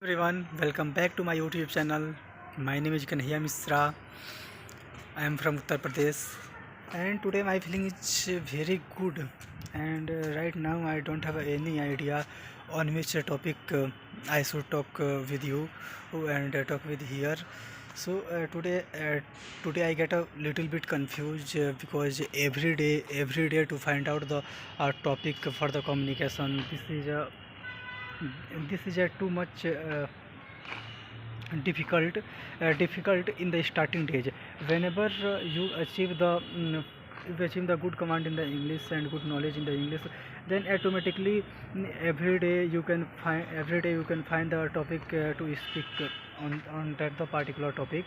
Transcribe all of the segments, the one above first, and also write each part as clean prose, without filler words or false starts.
Everyone, welcome back to my YouTube channel. My name is Kanhaiya Misra. I am from Uttar Pradesh, and today my feeling is very good. And right now I don't have any idea on which topic I should talk with you and talk with here. So today I get a little bit confused because every day to find out the topic for the communication. This is a too much difficult in the starting stage. Whenever you achieve the good command in the English and good knowledge in the English, then automatically every day you can find the topic to speak on that the particular topic.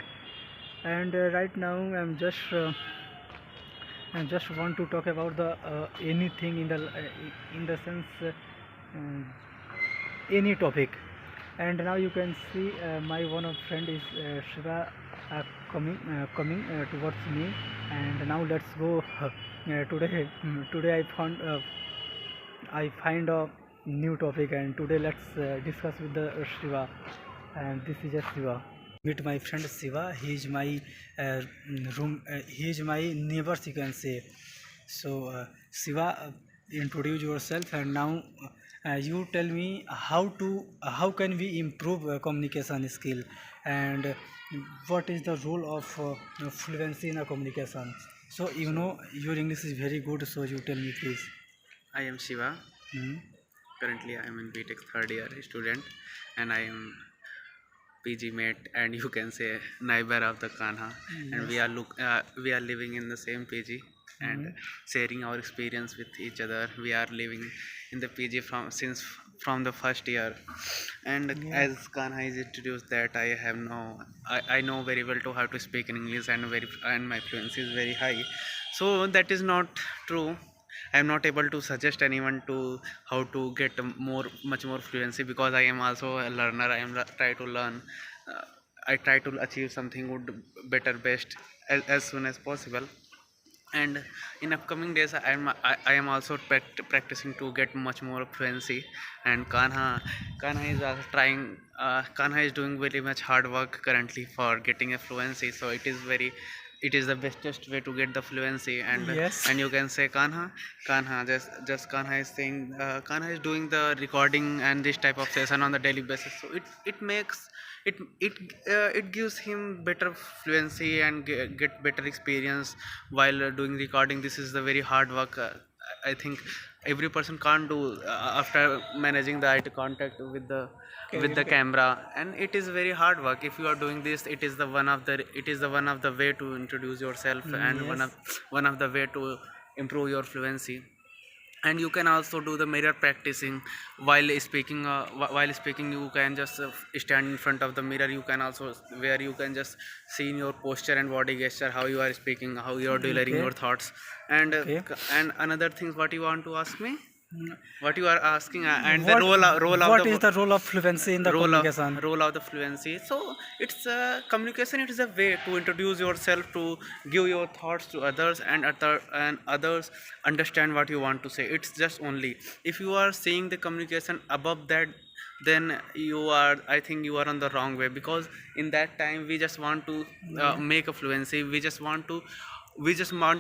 And right now I just want to talk about the anything in the sense um, any topic. And now you can see my one of friend is Shiva coming towards me. And now let's go. Today I find a new topic, and today let's discuss with the Shiva. And this is just Shiva. Meet my friend Shiva. He is my room. He is my neighbors, you can say. So Shiva, introduce yourself, and now you tell me how can we improve communication skill, and what is the role of fluency in a communication. So your English is very good, so you tell me please. I am Shiva. Hmm. Currently, I am in BTech third year student, and I am PG mate, and you can say neighbor of the Kanha. And Yes. we are living in the same PG Hmm. and sharing our experience with each other. We are living in the PG from the first year, and Yeah. as Kanha is introduced that I know very well to how to speak in English, and my fluency is very high. So that is not true. I am not able to suggest anyone to how to get much more fluency, because I am also a learner. Try to learn. Uh, I try to achieve something good, better, best as soon as possible. And in upcoming days, I am also practicing to get much more fluency. And Kanha is also trying. Kanha is doing very much hard work currently for getting a fluency. So it is the bestest way to get the fluency. Yes. And you can say Kanha just Kanha is saying, Kanha is doing the recording and this type of session on the daily basis. So it makes it it gives him better fluency and get better experience while doing recording. This is the very hard work. I think every person can't do after managing the eye contact with the camera, and it is very hard work. If you are doing this, it is the one of the way to introduce yourself, and Yes. one of the way to improve your fluency. And you can also do the mirror practicing while speaking. You can just stand in front of the mirror. You can also, where you can just see in your posture and body gesture how you are speaking, how you are delivering Okay. your thoughts. and uh, Okay. and another things, what you want to ask me, what you are asking, and the What role of what the is the role of fluency in the communication? role of the fluency. So it's communication. It is a way to introduce yourself, to give your thoughts to others, and others understand what you want to say. It's just only if you are seeing the communication above that, then I think you are on the wrong way, because in that time we just want to Yeah. make a fluency. We just want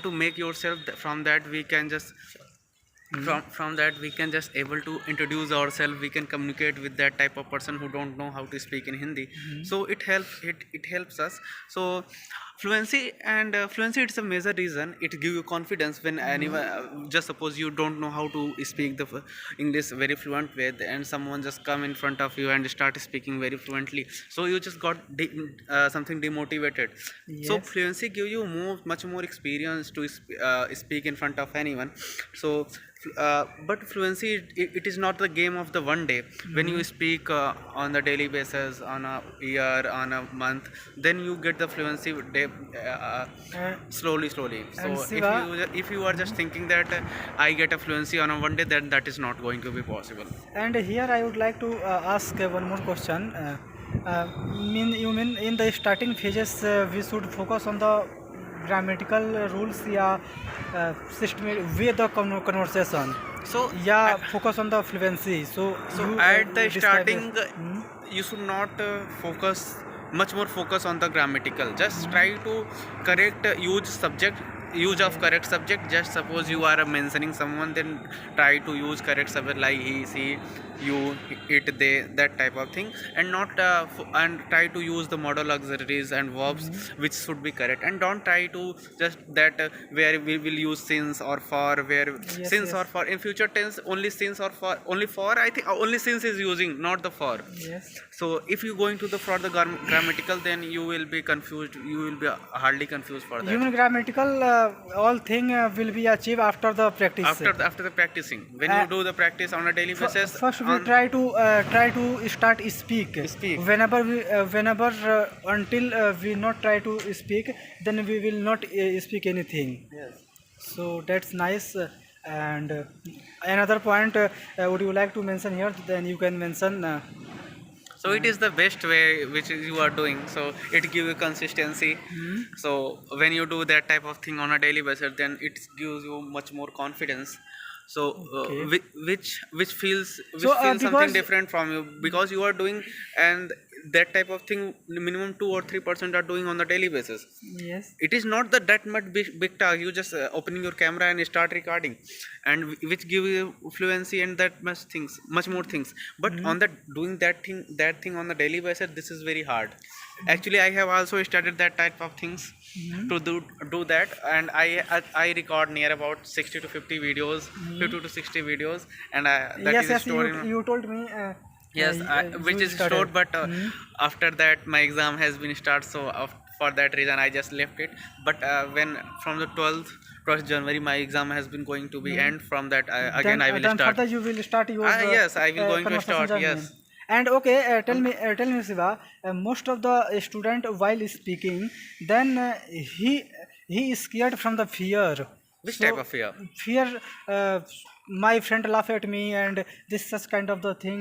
to make yourself, from that we can just Hmm. from that we can just able to introduce ourselves. We can communicate with that type of person who don't know how to speak in Hindi. Hmm. So it helps us. So fluency, it's a major reason. It give you confidence when anyone, just suppose you don't know how to speak the English very fluent way, and someone just come in front of you and start speaking very fluently, so you just got something demotivated. So Yes. fluency give you much more experience to speak in front of anyone. So but fluency, it is not the game of the one day. When Hmm. you speak on the daily basis, on a year, on a month, then you get the fluency And, slowly. So and Siva, if you are just thinking that I get a fluency on a one day, then that is not going to be possible. and here I would like to ask one more question. You mean in the starting phases we should focus on the grammatical rules या system with the conversation So या focus on the fluency. So so you at the describe starting, this. Hmm? you should not focus much more focus on the grammatical. Just try to correct use of correct subject. Just suppose you are mentioning someone, then try to use correct subject like he, she, you, it, they, that type of thing, and not and try to use the modal auxiliaries and verbs which should be correct, and don't try to just that where we will use since or for, where Yes, since yes. or for in future tense only since or for, only for, I think only since is using, not the for. Yes. So if you going to the for the grammatical, then you will be confused, you will be hardly confused for that. Human grammatical all thing will be achieved after the practice. After the practicing, when you do the practice on a daily basis, First we try to start speak. Speak. Whenever until we not try to speak, then we will not speak anything. yes. So that's nice. And another point, would you like to mention here? Then you can mention. So it is the best way which you are doing, so it gives you consistency. So when you do that type of thing on a daily basis, then it gives you much more confidence. So Okay. which feels So, something because- different from you, because you are doing, and that type of thing minimum 2 or 3% are doing on the daily basis. Yes. It is not that much big task. You just opening your camera and start recording, and which give you fluency and that much more things. But on that doing that thing on the daily basis, this is very hard. Actually, I have also studied that type of things to do that, and I record near about 60 to 50 videos, 50 to 60 videos, and that Yes, is yes. stored in. You told me. Yes, which you is started. stored, but after that my exam has been started, so for that reason I just left it. But when from the 12th January my exam has been going to be end, from that again I will then start. further you will start your Yes, I will going to conversation start. journey. Yes. And okay, tell me, Siva. Most of the student while speaking, then he is scared from the fear. Which type of fear? Fear. My friend laugh at me, and this such kind of the thing.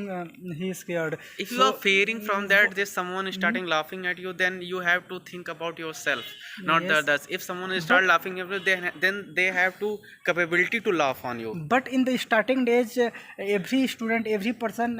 He is scared. If you are fearing from that, there's someone starting laughing at you, then you have to think about yourself, not the Yes. others. If someone is start laughing at you, then they have to capability to laugh on you. But in the starting days, every student, every person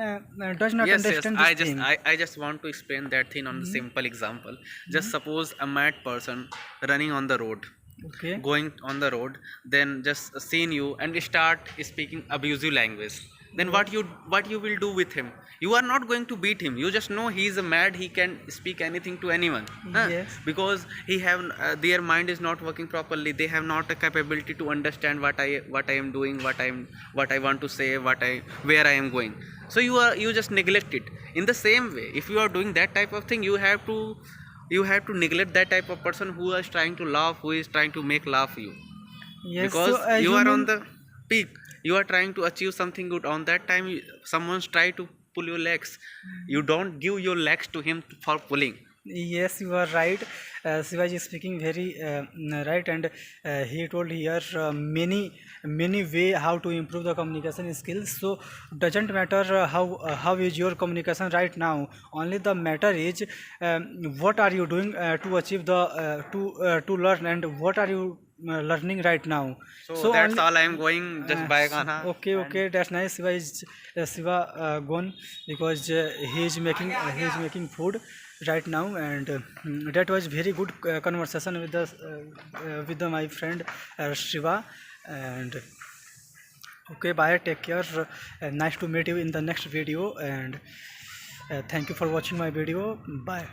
does not Yes, understand I this just thing. I just want to explain that thing on a simple example. Just suppose a mad person running on the road, Okay. going on the road, then just seen you and start speaking abusive language. Then what you will do with him? You are not going to beat him. You just know he is a mad. He can speak anything to anyone. Yes. Because he have their mind is not working properly. They have not a capability to understand what I am doing, what I want to say, where I am going. So you just neglect it. In the same way, if you are doing that type of thing, you have to neglect that type of person who is trying to laugh, who is trying to make laugh you. Yes. Because So, you are on mean- the peak, you are trying to achieve something good. On that time, someone's try to pull your legs. You don't give your legs to him for pulling. Yes, you are right. Shivaji is speaking very right, and he told here many way how to improve the communication skills. So doesn't matter how is your communication right now. Only the matter is what are you doing to achieve the to learn, and what are you learning right now. So that's only- all I am going. Just buy Ghana. Okay, that's nice. Shiva gone because he is making food right now, and that was very good conversation with my friend Shiva. And okay, bye. Take care. Nice to meet you in the next video, and thank you for watching my video. Bye.